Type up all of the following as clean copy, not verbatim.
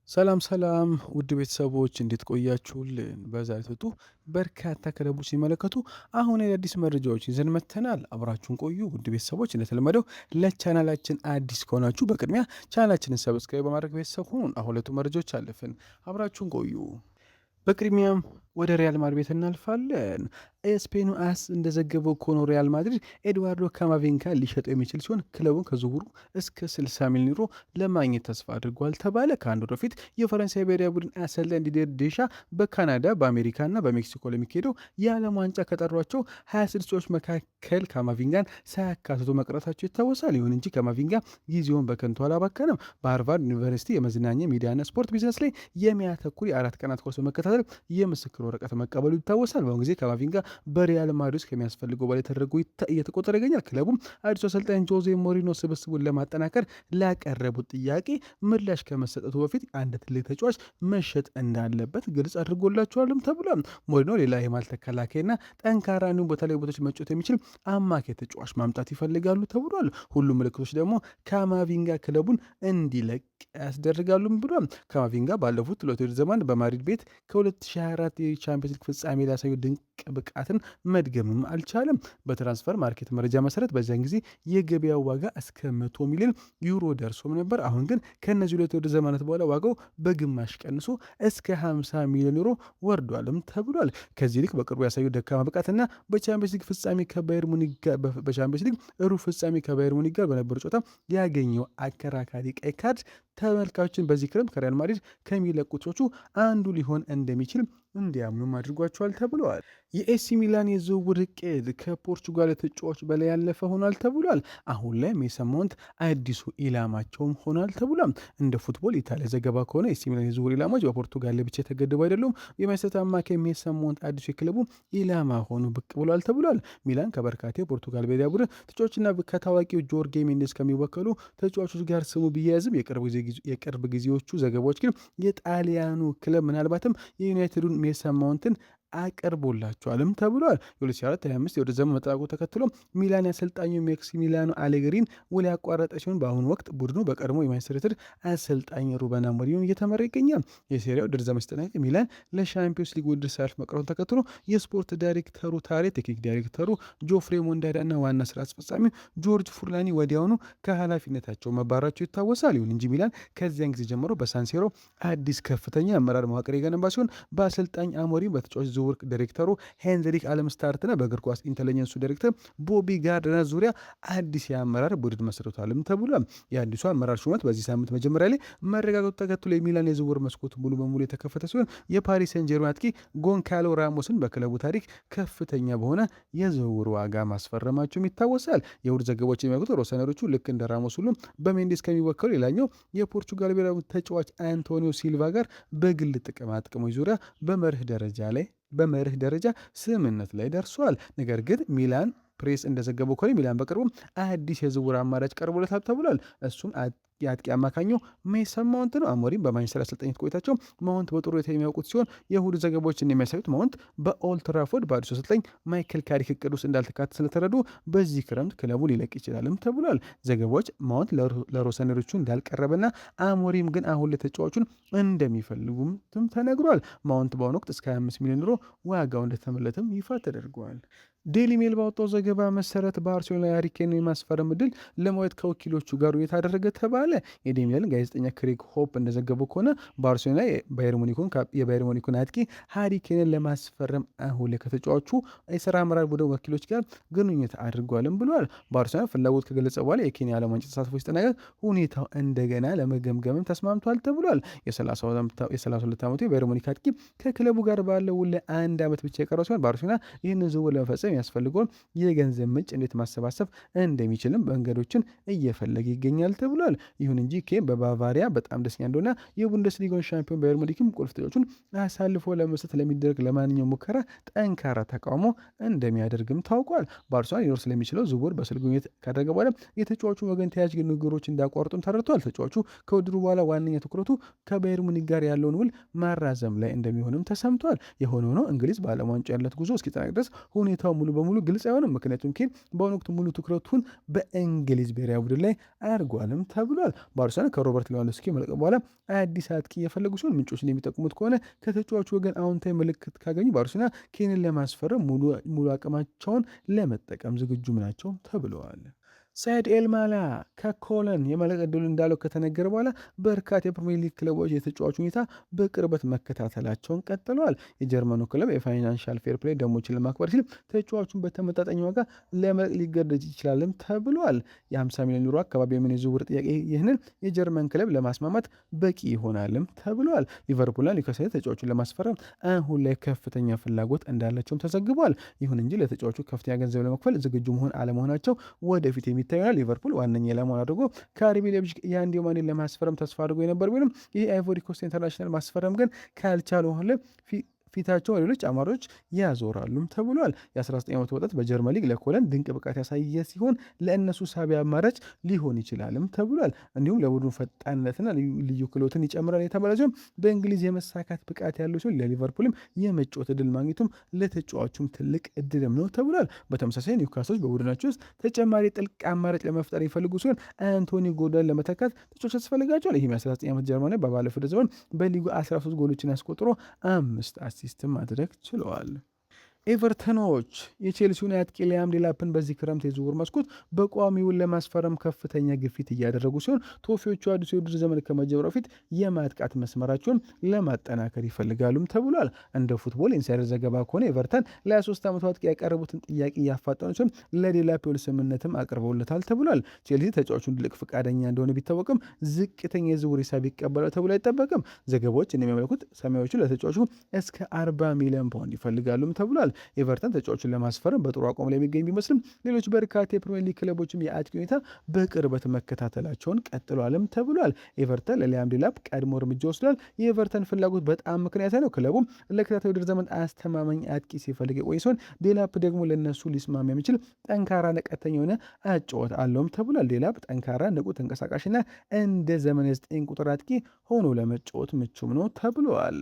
ሰላም ሰላም ውድ ቤተሰቦች እንዴት ቆያችሁልን? በዛሬቱ በርካታ ክለቦች ሲመለከቱ አሁን አዳዲስ መረጃዎች ይዘን መጥተናል። አብራችሁን ቆዩ ውድ ቤተሰቦች። እንደተለመደው ለቻናላችን አዲስ ከሆናችሁ በቅድሚያ ቻናላችንን ሰብስክራይብ በማድረግ ቤተሰብ ሁኑን። አሁን ሁለቱ መረጃዎች አለፍን። አብራችሁን ቆዩ። በቅድሚያም ወደ ሪያል ማድሪድ እናልፋለን። ስፔኑ አስ እንደዘገበው ከሆነ ሪያል ማድሪድ ኤድዋርዶ ካማቪንጋ ሊሸጠው የሚችል ሲሆን ክለቡን ከዝውውሩ እስከ 60 ሚሊዮን ዩሮ ለማግኘት ተስፋ አድርጓል ተባለ። ከአንድ ወር በፊት የፈረንሳይ ብሔራዊ ቡድን አሰልጣኝ ዲዲር ዴሻ በካናዳ በአሜሪካና በሜክሲኮ ለሚካሄደው የዓለም ዋንጫ ከጠሯቸው 26 ሰዎች መካከል ካማቪንጋን ሳያካትቱ መቅረታቸው ይታወሳል። ይሁን እንጂ ካማቪንጋ ጊዜውን በከንቱ አላባከነም። በሃርቫርድ ዩኒቨርሲቲ የመዝናኛ ሚዲያና ስፖርት ቢዝነስ ላይ የሚያተኩር የ4 ቀናት ኮርስ በመከታተል የምስክር ወረቀት መቀበሉ ይታወሳል። በአሁኑ ጊዜ ካማቪንጋ በሪያል ማድሪድ ከሚያስፈልገው በላይ ተደርጎ እየተቆጠረ ይገኛል። ክለቡም አዲሱ አሰልጣኝ ጆዜ ሞሪኖ ስብስቡን ለማጠናከር ላቀረቡት ጥያቄ ምላሽ ከመሰጠቱ በፊት አንድ ትልቅ ተጫዋች መሸጥ እንዳለበት ግልጽ አድርጎላቸዋልም ተብሏል። ሞሪኖ ሌላ የማል ተከላካይና ጠንካራ እንዲሁም በተለያዩ ቦታዎች መጫወት የሚችል አማካይ ተጫዋች ማምጣት ይፈልጋሉ ተብሏል። ሁሉም ምልክቶች ደግሞ ካማቪንጋ ክለቡን እንዲለቅ ያስደርጋሉም ብሏል። ካማቪንጋ ባለፉት ሁለት ዘመን በማድሪድ ቤት ከ2024 የቻምፒየንስ ሊግ ፍጻሜ ሊያሳዩ ድንቅ ብቃትን መድገምም አልቻለም። በትራንስፈር ማርኬት መረጃ መሰረት በዚያን ጊዜ የገበያው ዋጋ እስከ 100 ሚሊዮን ዩሮ ደርሶም ነበር። አሁን ግን ከእነዚህ ሁለት ወደ ዘመናት በኋላ ዋጋው በግማሽ ቀንሶ እስከ 50 ሚሊዮን ዩሮ ወርዷልም ተብሏል። ከዚህ ልክ በቅርቡ ያሳዩ ደካማ ብቃትና በቻምፒየንስ ሊግ ፍጻሜ ከባየር ሙኒክ ጋር በቻምፒየንስ ሊግ ሩብ ፍጻሜ ከባየር ሙኒክ ጋር በነበሩ ጨዋታ ያገኘው አከራካሪ ቀይ ካርድ ተመልካቾችን በዚህ ክረምት ከሪያል ማድሪድ ከሚለቁቶቹ አንዱ ሊሆን እንደሚችል እንዲያምኑም አድርጓቸዋል ተብለዋል። የኤሲ ሚላን የዝውውር እቅድ ከፖርቹጋል ተጫዋች በላይ ያለፈ ሆኗል ተብሏል። አሁን ላይ ሜሰን ማውንት አዲሱ ኢላማቸውም ሆኗል ተብሏል። እንደ ፉትቦል ኢታሊያ ዘገባ ከሆነ ኤሲ ሚላን የዝውውር ኢላማዎች በፖርቱጋል ላይ ብቻ የተገደቡ አይደሉም። የማንቸስተር አማካይ ሜሰን ማውንት አዲሱ የክለቡ ኢላማ ሆኖ ብቅ ብሏል ተብሏል። ሚላን ከበርካታ የፖርቱጋል ብሔራዊ ቡድን ተጫዋችና ከታዋቂው ጆርጌ ሜንዴስ ከሚወከሉ ተጫዋቾች ጋር ስሙ ቢያያዝም የቅርብ ጊዜዎቹ ዘገባዎች ግን የጣሊያኑ ክለብ ምናልባትም የዩናይትዱን ሜሰን ማውንትን አቀርቦላቸዋልም ተብሏል። የ2024/25 የወደ ዘመን መጠናቀቁ ተከትሎ ሚላን ያሰልጣኙ ማክሲሚሊያኖ አሌግሪን ውል ያቋረጠ ሲሆን በአሁኑ ወቅት ቡድኑ በቀድሞ የማንቸስተር ዩናይትድ አሰልጣኝ ሩበን አሞሪም እየተመራ ይገኛል። የሴሪያው ውድድር ዘመን ሲጠናቀቅ ሚላን ለሻምፒዮንስ ሊግ ውድድር ሳያልፍ መቅረቱን ተከትሎ የስፖርት ዳይሬክተሩ ቴክኒክ ዳይሬክተሩ ጆፍሬ ሞንዳዳ እና ዋና ስራ አስፈጻሚ ጆርጅ ፉርላኒ ወዲያውኑ ከኃላፊነታቸው መባራቸው ይታወሳል። ይሁን እንጂ ሚላን ከዚያን ጊዜ ጀምሮ በሳንሴሮ አዲስ ከፍተኛ አመራር መዋቅር የገነባ ሲሆን በአሰልጣኝ አሞሪም በተጫዋች ዝውውር ዳይሬክተሩ ሄንሪክ አለምስታርትና በእግር ኳስ ኢንተለጀንሱ ዳይሬክተር ቦቢ ጋርድነር ዙሪያ አዲስ የአመራር ቡድን መስርቷልም ተብሏል። የአዲሱ አመራር ሹመት በዚህ ሳምንት መጀመሪያ ላይ መረጋገጡ ተከትሎ የሚላን የዝውውር መስኮት ሙሉ በሙሉ የተከፈተ ሲሆን የፓሪስ ሴን ጀርሜን አጥቂ ጎንካሎ ራሞስን በክለቡ ታሪክ ከፍተኛ በሆነ የዝውውር ዋጋ ማስፈረማቸውም ይታወሳል። የውድ ዘገባዎች የሚያውቁት ሮሰነሮቹ ልክ እንደ ራሞስ ሁሉም በሜንዴስ ከሚወከሉ ሌላኛው የፖርቹጋል ብሔራዊ ተጫዋች አንቶኒዮ ሲልቫ ጋር በግል ጥቅሞች ዙሪያ በመርህ ደረጃ ስምምነት ላይ ደርሷል። ነገር ግን ሚላን ፕሬስ እንደዘገበው ከሆነ ሚላን በቅርቡ አዲስ የዝውውር አማራጭ ቀርቦለታል ተብሏል። እሱም የአጥቂ አማካኙ ሜሰን ማውንት ነው። አሞሪም በማንቸስተር አሰልጣኝነት ቆይታቸው ማውንት በጥሩ ሁኔታ የሚያውቁት ሲሆን የእሁድ ዘገባዎች እንደሚያሳዩት ማውንት በኦልድ ትራፎርድ በአዲሱ አሰልጣኝ ማይክል ካሪክ እቅድ ውስጥ እንዳልተካተተ ስለተረዱ በዚህ ክረምት ክለቡ ሊለቅ ይችላልም ተብሏል። ዘገባዎች ማውንት ለሮሰነሮቹ እንዳልቀረበና አሞሪም ግን አሁን ለተጫዋቹን እንደሚፈልጉም ተነግሯል። ማውንት በአሁኑ ወቅት እስከ 25 ሚሊዮን ዩሮ ዋጋው እንደተመለተም ይፋ ተደርገዋል። ዴሊ ሜል ባወጣው ዘገባ መሰረት ባርሴሎና ሃሪ ኬንን የማስፈረም ዕድል ለማየት ከወኪሎቹ ጋር የታደረገ ተባለ። የዴሊ ሜል ጋዜጠኛ ክሬግ ሆፕ እንደዘገበው ከሆነ ባርሴሎና የባየር ሙኒኩን አጥቂ ሃሪ ኬንን ለማስፈረም አሁን ከተጫዋቹ የስራ አመራር ቡድን ወኪሎች ጋር ግንኙነት አድርጓልም ብሏል። ባርሴሎና ፍላጎት ከገለጸ በኋላ የኬንያ ዓለም ዋንጫ ተሳትፎ ሲጠናቀቅ ሁኔታው እንደገና ለመገምገምም ተስማምቷል ተብሏል። የ32 ዓመቱ የባየር ሙኒክ አጥቂ ከክለቡ ጋር ባለው ውል አንድ ዓመት ብቻ የቀረው ሲሆን ባርሴሎና ይህንን ዝውውር ለመፈጸም የሚያስፈልገውን የገንዘብ ምንጭ እንዴት ማሰባሰብ እንደሚችልም መንገዶችን እየፈለገ ይገኛል ተብሏል። ይሁን እንጂ ኬን በባቫሪያ በጣም ደስተኛ እንደሆነ የቡንደስሊጋውን ሻምፒዮን ባየር ሙኒክም ቁልፍ ተጫዋቾቹን አሳልፎ ለመስጠት ለሚደረግ ለማንኛውም ሙከራ ጠንካራ ተቃውሞ እንደሚያደርግም ታውቋል። ባርሴሎና ሊኖር ስለሚችለው ዝውውር በስልክ ግንኙነት ካደረገ በኋላ የተጫዋቹ ወገን ተያያዥ ንግግሮች እንዳቋርጡም ተረድተዋል። ተጫዋቹ ከውድድሩ በኋላ ዋነኛ ትኩረቱ ከባየር ሙኒክ ጋር ያለውን ውል ማራዘም ላይ እንደሚሆንም ተሰምቷል። የሆነ ሆኖ እንግሊዝ በዓለም ዋንጫ ያለት ጉዞ እስኪጠናቅ ድረስ ሁኔታው ሙሉ በሙሉ ግልጽ አይሆንም። ምክንያቱም ኬን በአሁኑ ወቅት ሙሉ ትኩረቱን በእንግሊዝ ብሔራዊ ቡድን ላይ አድርጓልም ተብሏል። ባርሰሎና ከሮበርት ሌዋንዶውስኪ መልቀቅ በኋላ አዲስ አጥቂ እየፈለጉ ሲሆን ምንጮች እንደሚጠቁሙት ከሆነ ከተጫዋቹ ወገን አዎንታዊ ምልክት ካገኙ ባርሰሎና ኬንን ለማስፈረም ሙሉ አቅማቸውን ለመጠቀም ዝግጁም ናቸው ተብለዋል። ሳይድ ኤልማላ ከኮለን የመልቀቅ ዕድሉ እንዳለው ከተነገረ በኋላ በርካታ የፕሪሚየር ሊግ ክለቦች የተጫዋቹ ሁኔታ በቅርበት መከታተላቸውን ቀጥለዋል። የጀርመኑ ክለብ የፋይናንሻል ፌር ፕሌይ ደሞችን ለማክበር ሲል ተጫዋቹን በተመጣጣኝ ዋጋ ለመልቀቅ ሊገደድ ይችላልም ተብሏል። የ50 ሚሊዮን ዩሮ አካባቢ የምን የዝውውር ጥያቄ ይህንን የጀርመን ክለብ ለማስማማት በቂ ይሆናልም ተብሏል። ሊቨርፑልና ኒውካስል ተጫዋቹን ለማስፈረም አሁን ላይ ከፍተኛ ፍላጎት እንዳላቸውም ተዘግቧል። ይሁን እንጂ ለተጫዋቹ ከፍተኛ ገንዘብ ለመክፈል ዝግጁ መሆን አለመሆናቸው ወደፊት የሚታየናል። ሊቨርፑል ዋነኛ ኢላማውን አድርጎ ከአርቢ ላይፕዚግ የሳዲዮ ማኔን ለማስፈረም ተስፋ አድርጎ የነበር ቢሆንም ይህ አይቮሪ ኮስት ኢንተርናሽናል ማስፈረም ግን ካልቻሉ ሆነ ፊታቸው ሌሎች አማራጮች ያዞራሉም ተብሏል። የ19 ዓመቱ ወጣት በጀርመን ሊግ ለኮለን ድንቅ ብቃት ያሳየ ሲሆን ለእነሱ ሳቢ አማራጭ ሊሆን ይችላልም ተብሏል። እንዲሁም ለቡድኑ ፈጣንነትና ልዩ ክህሎትን ይጨምራል የተባለ ሲሆን በእንግሊዝ የመሳካት ብቃት ያለው ሲሆን ለሊቨርፑልም የመጫወት እድል ማግኘቱም ለተጫዋቹም ትልቅ እድልም ነው ተብሏል። በተመሳሳይ ኒውካስሎች በቡድናቸው ውስጥ ተጨማሪ ጥልቅ አማራጭ ለመፍጠር ይፈልጉ ሲሆን አንቶኒ ጎርደን ለመተካት ተጫዋች ያስፈልጋቸዋል። ይህም የ19 ዓመት ጀርመናዊ በባለፈው ዘመን በሊጉ 13 ጎሎችን ያስቆጥሮ 5 አሲስት ማድረግ ችለዋል። ኤቨርተኖች የቼልሲውን አጥቂ ሊያም ዴላፕን በዚህ ክረምት የዝውውር መስኮት በቋሚ ውል ለማስፈረም ከፍተኛ ግፊት እያደረጉ ሲሆን ቶፊዎቹ አዲሱ የውድድር ዘመን ከመጀመሩ በፊት የማጥቃት መስመራቸውን ለማጠናከር ይፈልጋሉም ተብሏል። እንደ ፉትቦል ኢንሳይደር ዘገባ ከሆነ ኤቨርተን ለ23 ዓመቱ አጥቂ ያቀረቡትን ጥያቄ እያፋጠኑ ሲሆን ለዴላፕ የውል ስምምነትም አቅርበውለታል ተብሏል። ቼልሲ ተጫዋቹን ልቅ ፈቃደኛ እንደሆነ ቢታወቅም ዝቅተኛ የዝውውር ሂሳብ ይቀበላል ተብሎ አይጠበቅም። ዘገባዎች እንደሚያመለክቱት ሰማያዊዎቹ ለተጫዋቹ እስከ 40 ሚሊዮን ፓውንድ ይፈልጋሉም ተብሏል። ኤቨርተን ተጫዋቹን ለማስፈረም በጥሩ አቋም ላይ የሚገኝ ቢመስልም ሌሎች በርካታ የፕሪሚየር ሊግ ክለቦችም የአጥቂ ሁኔታ በቅርበት መከታተላቸውን ቀጥሏልም ተብሏል። ኤቨርተን ለሊያም ዴላፕ ቀድሞ እርምጃ ወስዷል። የኤቨርተን ፍላጎት በጣም ምክንያታዊ ነው። ክለቡም ለተከታታይ ውድድር ዘመን አስተማማኝ አጥቂ ሲፈልግ የቆየ ሲሆን ዴላፕ ደግሞ ለነሱ ሊስማማ የሚችል ጠንካራ ነቀተኛ የሆነ አጨዋወት አለውም ተብሏል። ዴላፕ ጠንካራ፣ ንቁ፣ ተንቀሳቃሽና እንደ ዘመን 9 ቁጥር አጥቂ ሆኖ ለመጫወት ምቹም ነው ተብሏል።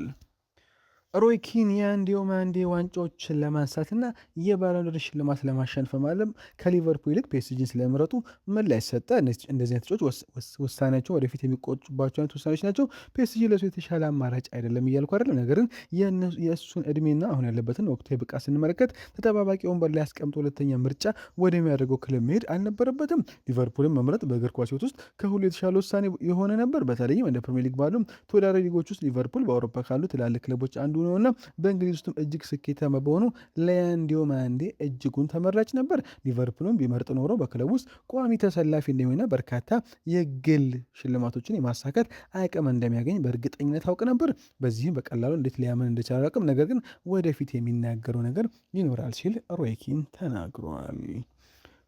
ሮይ ኪን የሳዲዮ ማኔ ዋንጫዎችን ለማንሳትና የባሎን ዶር ሽልማት ለማሸነፍ ማለም ከሊቨርፑል ይልቅ ፒኤስጂን ስለመረጡ ምላሽ ሰጠ። እንደዚህ አይነት ተጫዋቾች ውሳኔያቸው ወደፊት የሚቆጩባቸው አይነት ውሳኔዎች ናቸው። ፒኤስጂ ለሱ የተሻለ አማራጭ አይደለም እያልኩ አይደለም። ነገር ግን የእሱን እድሜና አሁን ያለበትን ወቅታዊ ብቃት ስንመለከት ተጠባባቂ ወንበር ላይ አስቀምጦ ሁለተኛ ምርጫ ወደሚያደርገው ክለብ መሄድ አልነበረበትም። ሊቨርፑልን መምረጥ በእግር ኳስ ሕይወት ውስጥ ከሁሉ የተሻለ ውሳኔ የሆነ ነበር። በተለይም እንደ ፕሪሚየር ሊግ ባሉ ተወዳዳሪ ሊጎች ውስጥ ሊቨርፑል በአውሮፓ ካሉ ትላልቅ ክለቦች አንዱ ነውና በእንግሊዝ ውስጥም እጅግ ስኬታማ በሆኑ ለሳዲዮ ማኔ እጅጉን ተመራጭ ነበር። ሊቨርፑልን ቢመርጥ ኖሮ በክለብ ውስጥ ቋሚ ተሰላፊ እንደሚሆንና በርካታ የግል ሽልማቶችን የማሳካት አቅም እንደሚያገኝ በእርግጠኝነት አውቅ ነበር። በዚህም በቀላሉ እንዴት ሊያምን እንደቻለ አቅም ነገር ግን ወደፊት የሚናገረው ነገር ይኖራል ሲል ሮይ ኪን ተናግሯል።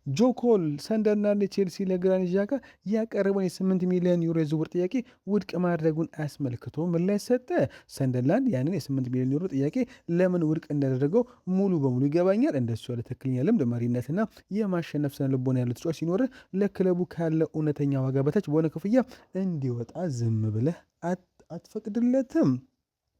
ጆ ኮል ሰንደርላንድ ቼልሲ ለግራኒት ዣካ ያቀረበውን የ8 ሚሊዮን ዩሮ የዝውውር ጥያቄ ውድቅ ማድረጉን አስመልክቶ ምላሽ ሰጠ። ሰንደርላንድ ያንን የ8 ሚሊዮን ዩሮ ጥያቄ ለምን ውድቅ እንዳደረገው ሙሉ በሙሉ ይገባኛል። እንደሱ ያለ ትክክለኛ ልምድ፣ መሪነትና የማሸነፍ ስነ ልቦና ያለው ተጫዋች ሲኖር ለክለቡ ካለ እውነተኛ ዋጋ በታች በሆነ ክፍያ እንዲወጣ ዝም ብለህ አትፈቅድለትም።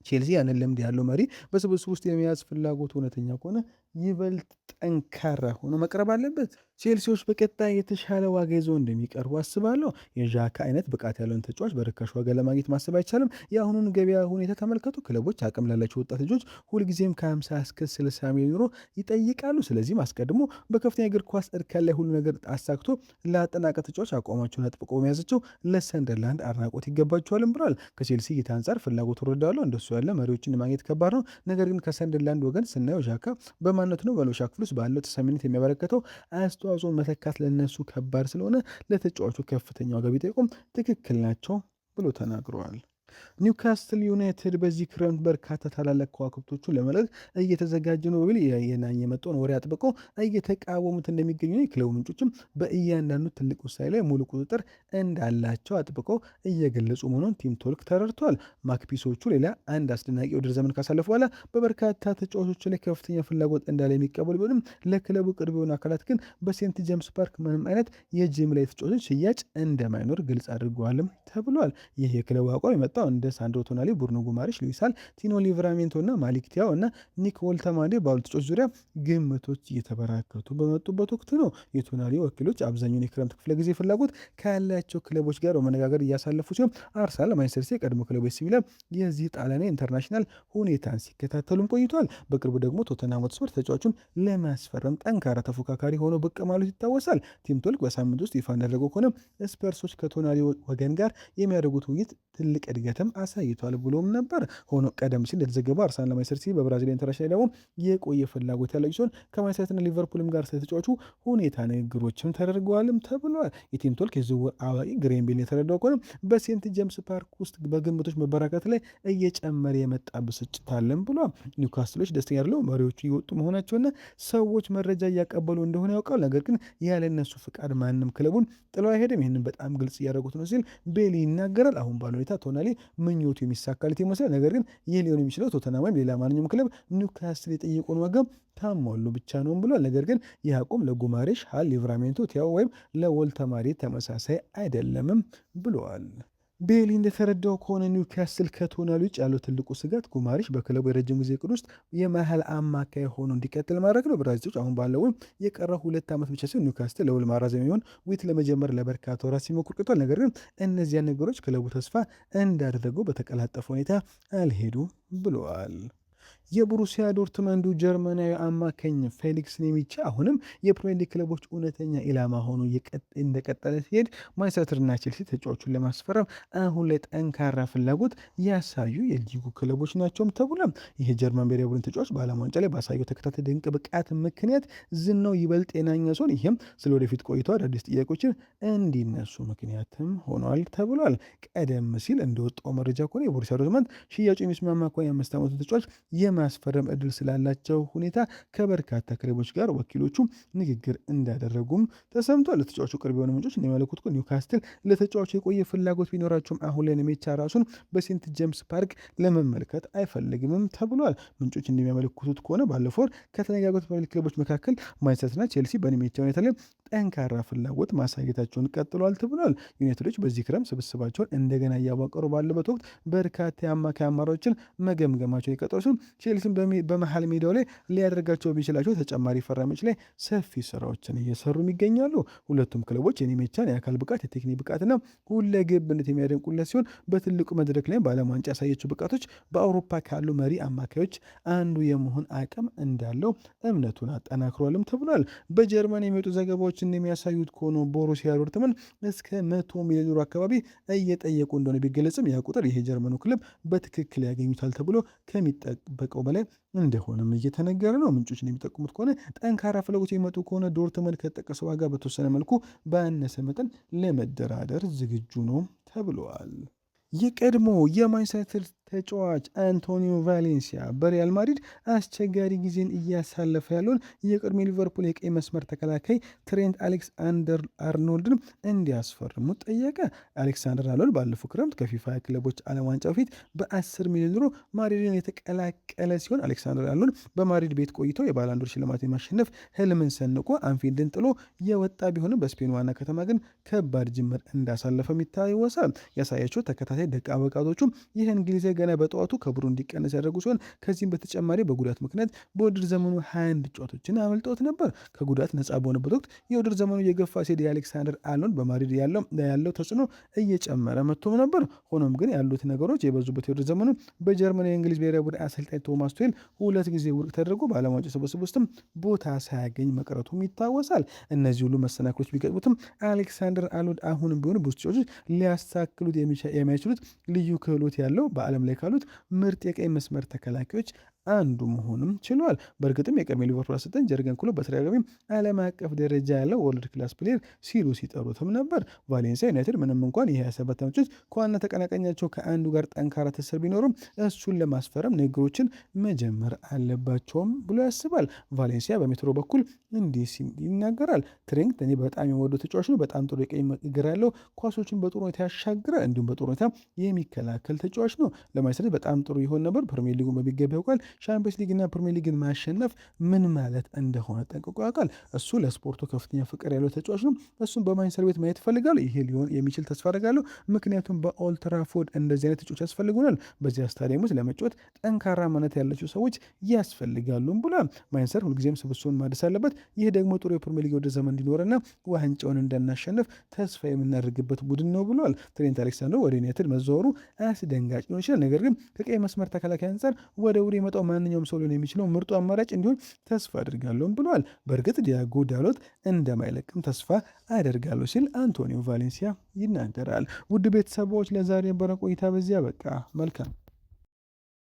ቼልሲ ያንን ልምድ ያለው መሪ በስብስብ ውስጥ የመያዝ ፍላጎት እውነተኛ ከሆነ ይበልጥ ጠንካራ ሆኖ መቅረብ አለበት። ቼልሲዎች በቀጣይ የተሻለ ዋጋ ይዘው እንደሚቀርቡ አስባለሁ። የዣካ አይነት ብቃት ያለውን ተጫዋች በርካሽ ዋጋ ለማግኘት ማሰብ አይቻልም። የአሁኑን ገበያ ሁኔታ ተመልከቱ። ክለቦች አቅም ላላቸው ወጣት ልጆች ሁልጊዜም ከ50 እስከ 60 ሚሊዮን ዩሮ ይጠይቃሉ። ስለዚህም አስቀድሞ በከፍተኛ እግር ኳስ እርከን ላይ ሁሉ ነገር አሳክቶ ለአጠናቀ ተጫዋች አቋማቸውን አጥብቆ መያዛቸው ለሰንደርላንድ አድናቆት ይገባቸዋልም ብሏል። ከቼልሲ እይታ አንጻር ፍላጎት ወረዳለሁ። እንደሱ ያለ መሪዎችን ማግኘት ከባድ ነው። ነገር ግን ከሰንደርላንድ ወገን ስናየው ዣካ በማንነቱ ነው በሎሻ ክፍል ውስጥ ባለው ተሰሚነት የሚያበረከተው አስተዋጽኦ መተካት ለነሱ ከባድ ስለሆነ ለተጫዋቹ ከፍተኛ ዋጋ ቢጠይቁም ትክክል ናቸው ብሎ ተናግረዋል። ኒውካስትል ዩናይትድ በዚህ ክረምት በርካታ ታላላቅ ከዋክብቶቹን ለመልቀቅ እየተዘጋጀ ነው በሚል የናኝ የመጣውን ወሬ አጥብቀው እየተቃወሙት እንደሚገኙ የክለቡ ምንጮችም በእያንዳንዱ ትልቅ ውሳኔ ላይ ሙሉ ቁጥጥር እንዳላቸው አጥብቀው እየገለጹ መሆኑን ቲም ቶልክ ተረድቷል። ማክፒሶቹ ሌላ አንድ አስደናቂ ውድድር ዘመን ካሳለፉ በኋላ በበርካታ ተጫዋቾች ላይ ከፍተኛ ፍላጎት እንዳለ የሚቀበሉ ቢሆንም ለክለቡ ቅርብ የሆኑ አካላት ግን በሴንት ጄምስ ፓርክ ምንም አይነት የጂም ላይ ተጫዋቾች ሽያጭ እንደማይኖር ግልጽ አድርገዋልም ተብሏል። ይህ የክለቡ አቋም የመጣው እንደ ሳንድሮ ቶናሊ፣ ብሩኖ ጉማሬሽ፣ ሉዊስ ሃል፣ ቲኖ ሊቨራሜንቶ እና ማሊክ ቲያው እና ኒክ ዎልተማንዴ ባሉ ተጫዋቾች ዙሪያ ግምቶች እየተበራከቱ በመጡበት ወቅት ነው። የቶናሊ ወኪሎች አብዛኛውን የክረምት ክፍለ ጊዜ ፍላጎት ካላቸው ክለቦች ጋር በመነጋገር እያሳለፉ ሲሆን አርሰናል፣ ማንቸስተር ሲቲ፣ የቀድሞ ክለቦች ሲቪላ የዚህ ጣሊያናዊ ኢንተርናሽናል ሁኔታን ሲከታተሉም ቆይቷል። በቅርቡ ደግሞ ቶተንሃም ሆትስፐር ተጫዋቹን ለማስፈረም ጠንካራ ተፎካካሪ ሆኖ ብቅ ማለቱ ይታወሳል። ቲም ቶልክ በሳምንት ውስጥ ይፋ እንዳደረገው ከሆነ ስፐርሶች ከቶናሊ ወገን ጋር የሚያደርጉት ውይይት ትልቅ እድገትም አሳይቷል ብሎም ነበር። ሆኖ ቀደም ሲል እንደተዘገበው አርሰናል ለማንቸስተር ሲቲ በብራዚል ኢንተርናሽናል ደግሞ የቆየ ፍላጎት ያለው ሲሆን ከማንቸስተርና ሊቨርፑልም ጋር ስለተጫዋቹ ሁኔታ ንግግሮችም ተደርገዋልም ተብሏል። የቲም ቶልክ የዝውውር አዋቂ ግሬም ቤል የተረዳው ከሆነ በሴንት ጄምስ ፓርክ ውስጥ በግምቶች መበራከት ላይ እየጨመረ የመጣ ብስጭት አለን ብሏል። ኒውካስትሎች ደስተኛ አይደሉም፣ መሪዎቹ እየወጡ መሆናቸውና ሰዎች መረጃ እያቀበሉ እንደሆነ ያውቃል። ነገር ግን ያለነሱ ፍቃድ ማንም ክለቡን ጥለው አይሄድም፣ ይህንን በጣም ግልጽ እያደረጉት ነው ሲል ቤሊ ይናገራል። አሁን ባለው ሁኔታ ቶናሊ ምኞቱ የሚሳካለት ይመስላል። ነገር ግን ይህ ሊሆን የሚችለው ቶተንሃም ወይም ሌላ ማንኛውም ክለብ ኒውካስትል የጠየቁን ዋጋ ታሟሉ ብቻ ነው ብሏል። ነገር ግን ይህ አቁም ለጉማሬሽ፣ ሃል፣ ሊቨራሜንቶ፣ ቲያው ወይም ለወልተማሪ ተመሳሳይ አይደለምም ብለዋል። ቤሊ እንደተረዳው ከሆነ ኒውካስትል ከቶናሊ ውጭ ያለው ትልቁ ስጋት ጉማሬሽ በክለቡ የረጅም ጊዜ እቅድ ውስጥ የመሀል አማካይ ሆኖ እንዲቀጥል ማድረግ ነው። ብራዚሎች አሁን ባለው የቀረው 2 ዓመት ብቻ ሲሆን ኒውካስትል ለውል ማራዘም የሚሆን ዊት ለመጀመር ለበርካታ ወራት ሲሞክር ቆይቷል። ነገር ግን እነዚያ ነገሮች ክለቡ ተስፋ እንዳደረገው በተቀላጠፈ ሁኔታ አልሄዱም ብለዋል። የቦሩሲያ ዶርትመንዱ ጀርመናዊ አማካኝ ፌሊክስ ኔሚቻ አሁንም የፕሪሚየር ሊግ ክለቦች እውነተኛ ኢላማ ሆኖ እንደቀጠለ ሲሄድ ማንቸስተርና ቼልሲ ተጫዋቹን ለማስፈረም አሁን ላይ ጠንካራ ፍላጎት ያሳዩ የሊጉ ክለቦች ናቸውም ተብሏል። ይህ ጀርመን ብሔራዊ ቡድን ተጫዋች በዓለም ዋንጫ ላይ ባሳየው ተከታታይ ድንቅ ብቃት ምክንያት ዝናው ይበልጥ የናኘ ሲሆን ይህም ስለ ወደፊት ቆይቶ አዳዲስ ጥያቄዎችን እንዲነሱ ምክንያትም ሆኗል ተብሏል። ቀደም ሲል እንደወጣው መረጃ ከሆነ የቦሩሲያ ዶርትመንድ ሽያጩ የሚስማማ ከሆነ የ5 ዓመቱ ተጫዋች የማስፈረም እድል ስላላቸው ሁኔታ ከበርካታ ክለቦች ጋር ወኪሎቹ ንግግር እንዳደረጉም ተሰምቷል። ለተጫዋቹ ቅርብ የሆኑ ምንጮች እንደሚያመለክቱት ኒውካስትል ለተጫዋቹ የቆየ ፍላጎት ቢኖራቸውም አሁን ላይ ኔሜቻ ራሱን በሴንት ጄምስ ፓርክ ለመመልከት አይፈልግምም ተብሏል። ምንጮች እንደሚያመለክቱት ከሆነ ባለፈው ወር ከተነጋገሩት ፕሪሚየር ክለቦች መካከል ማንቸስተርና ቼልሲ በኔሜቻ ሁኔታ ላይ ጠንካራ ፍላጎት ማሳየታቸውን ቀጥሏል ተብሏል። ዩናይትዶች በዚህ ክረምት ስብስባቸውን እንደገና እያዋቀሩ ባለበት ወቅት በርካታ የአማካይ አማራጮችን መገምገማቸው የቀጠሉ ሲሆን ቼልሲም በመሀል ሜዳው ላይ ሊያደርጋቸው ቢችላቸው ተጨማሪ ፈራሚዎች ላይ ሰፊ ስራዎችን እየሰሩ ይገኛሉ። ሁለቱም ክለቦች የኔሜቻን የአካል ብቃት፣ የቴክኒክ ብቃትና ሁለገብነት የሚያደንቁለት ሲሆን በትልቁ መድረክ ላይ በዓለም ዋንጫ ያሳየችው ብቃቶች በአውሮፓ ካሉ መሪ አማካዮች አንዱ የመሆን አቅም እንዳለው እምነቱን አጠናክሯልም ተብሏል። በጀርመን የሚወጡ ዘገባዎች እንደሚያሳዩት ከሆነ ቦሩሲያ ዶርትመንድ እስከ 100 ሚሊዮን ዩሮ አካባቢ እየጠየቁ እንደሆነ ቢገለጽም ያ ቁጥር ይሄ ጀርመኑ ክለብ በትክክል ያገኙታል ተብሎ ከሚጠበቀው በላይ እንደሆነም እየተነገረ ነው። ምንጮች እንደሚጠቁሙት ከሆነ ጠንካራ ፍላጎት የሚመጡ ከሆነ ዶርትመንድ ከተጠቀሰው ዋጋ በተወሰነ መልኩ ባነሰ መጠን ለመደራደር ዝግጁ ነው ተብለዋል። የቀድሞ የማንቸስተር ተጫዋች አንቶኒዮ ቫሌንሲያ በሪያል ማድሪድ አስቸጋሪ ጊዜን እያሳለፈ ያለውን የቀድሞ ሊቨርፑል የቀይ መስመር ተከላካይ ትሬንት አሌክሳንደር አርኖልድን እንዲያስፈርሙ ጠየቀ። አሌክሳንደር አርኖልድ ባለፈው ክረምት ከፊፋ ክለቦች ዓለም ዋንጫ በፊት በ10 ሚሊዮን ዩሮ ማድሪድን የተቀላቀለ ሲሆን አሌክሳንደር አርኖልድ በማድሪድ ቤት ቆይቶ የባላንዶር ሽልማት የማሸነፍ ህልምን ሰንቆ አንፊልድን ጥሎ የወጣ ቢሆንም በስፔን ዋና ከተማ ግን ከባድ ጅምር እንዳሳለፈም ይታወሳል። ያሳያቸው ተከታታይ ደቂቃ ብቃቶቹም ይህ እንግሊዝ ገና በጠዋቱ ከቡድኑ እንዲቀነስ ያደርጉ ሲሆን ከዚህም በተጨማሪ በጉዳት ምክንያት በውድድር ዘመኑ 21 ጨዋታዎችን አመልጠውት ነበር። ከጉዳት ነፃ በሆነበት ወቅት የውድድር ዘመኑ የገፋ ሲሄድ የአሌክሳንደር አርኖልድ በማድሪድ ያለው ተጽዕኖ እየጨመረ መጥቶም ነበር። ሆኖም ግን ያሉት ነገሮች የበዙበት የውድድር ዘመኑ በጀርመን የእንግሊዝ ብሔራዊ ቡድን አሰልጣኝ ቶማስ ቱሄል 2 ጊዜ ውድቅ ተደርጎ በዓለም ዋንጫ ስብስብ ውስጥም ቦታ ሳያገኝ መቅረቱም ይታወሳል። እነዚህ ሁሉ መሰናክሎች ቢገጥሙትም አሌክሳንደር አርኖልድ አሁንም ቢሆን ብዙ ተጫዋቾች ሊያሳክሉት የማይችሉት ልዩ ክህሎት ያለው በዓለም ላይ ካሉት ምርጥ የቀይ መስመር ተከላካዮች አንዱ መሆንም ችሏል። በእርግጥም የቀድሞ ሊቨርፑል አሰልጣኝ ጀርገን ክሎፕ በተደጋጋሚ ዓለም አቀፍ ደረጃ ያለው ወርልድ ክላስ ፕሌየር ሲሉ ሲጠሩትም ነበር። ቫሌንሲያ ዩናይትድ ምንም እንኳን የ27 ዓመቶች ከዋና ተቀናቃኛቸው ከአንዱ ጋር ጠንካራ ትስስር ቢኖሩም እሱን ለማስፈረም ንግግሮችን መጀመር አለባቸውም ብሎ ያስባል። ቫሌንሲያ በሜትሮ በኩል እንዲህ ሲል ይናገራል። ትሬንት እኔ በጣም የወደው ተጫዋች ነው። በጣም ጥሩ የቀኝ እግር ያለው፣ ኳሶችን በጥሩ ሁኔታ ያሻግራል፣ እንዲሁም በጥሩ ሁኔታ የሚከላከል ተጫዋች ነው። ለማንቸስተር በጣም ጥሩ ይሆን ነበር። ፕሪሚየር ሊጉን በሚገባ ያውቃል። ሻምፒዮንስ ሊግና ፕሪሚየር ሊግን ማሸነፍ ምን ማለት እንደሆነ ጠንቅቆ ያውቃል። እሱ ለስፖርቱ ከፍተኛ ፍቅር ያለው ተጫዋች ነው። እሱም በማንቸስተር ቤት ማየት እፈልጋለሁ። ይሄ ሊሆን የሚችል ተስፋ አደርጋለሁ። ምክንያቱም በኦልድ ትራፎርድ እንደዚህ አይነት ተጫዋች ያስፈልጉናል። በዚያ ስታዲየም ውስጥ ለመጫወት ጠንካራ ማነት ያላቸው ሰዎች ያስፈልጋሉም ብሏል። ማንቸስተር ሁልጊዜም ስብስቡን ማደስ አለበት። ይህ ደግሞ ጥሩ የፕሪሚየር ሊግ ወደ ዘመን እንዲኖረና ዋንጫውን እንዳናሸንፍ ተስፋ የምናደርግበት ቡድን ነው ብለዋል። ትሬንት አሌክሳንደር ወደ ዩናይትድ መዘወሩ አስደንጋጭ ሊሆን ይችላል። ነገር ግን ከቀይ መስመር ተከላካይ አንጻር ወደ ውድ የመጣው ማንኛውም ሰው ሊሆን የሚችለው ምርጡ አማራጭ እንዲሆን ተስፋ አድርጋለሁም ብለዋል። በእርግጥ ዲያጎ ዳሎት እንደማይለቅም ተስፋ አደርጋለሁ ሲል አንቶኒዮ ቫሌንሲያ ይናገራል። ውድ ቤተሰቦች ለዛሬ የነበረ ቆይታ በዚያ በቃ። መልካም